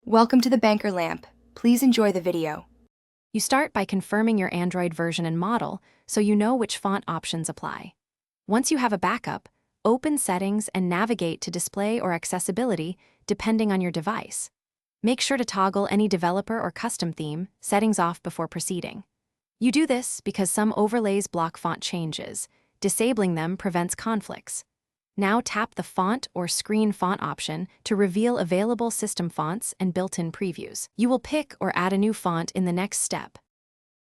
Welcome to the Banker Lamp. Please enjoy the video. You start by confirming your Android version and model so you know which font options apply. Once you have a backup, open Settings and navigate to Display or Accessibility depending on your device. Make sure to toggle any developer or custom theme settings off before proceeding. You do this because some overlays block font changes. Disabling them prevents conflicts. Now tap the Font or Screen Font option to reveal available system fonts and built-in previews. You will pick or add a new font in the next step.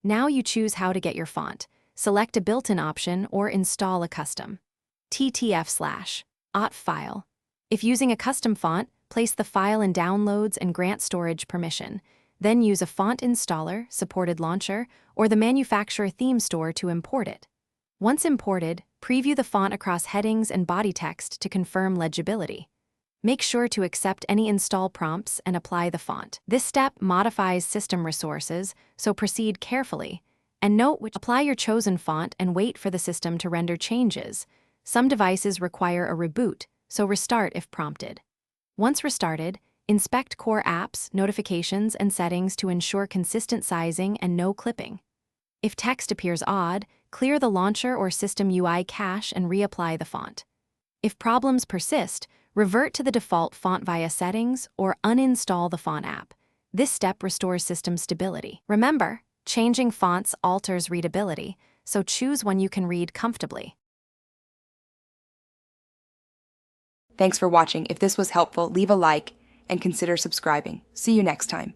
Now you choose how to get your font. Select a built-in option or install a custom. TTF/OT file. If using a custom font, place the file in Downloads and grant storage permission. Then use a font installer, supported launcher, or the manufacturer theme store to import it. Once imported, preview the font across headings and body text to confirm legibility. Make sure to accept any install prompts and apply the font. This step modifies system resources, so proceed carefully. And note which apply your chosen font and wait for the system to render changes. Some devices require a reboot, so restart if prompted. Once restarted, inspect core apps, notifications, and settings to ensure consistent sizing and no clipping. If text appears odd, clear the launcher or system UI cache and reapply the font. If problems persist, revert to the default font via settings or uninstall the font app. This step restores system stability. Remember, changing fonts alters readability, so choose one you can read comfortably. Thanks for watching. If this was helpful, leave a like and consider subscribing. See you next time.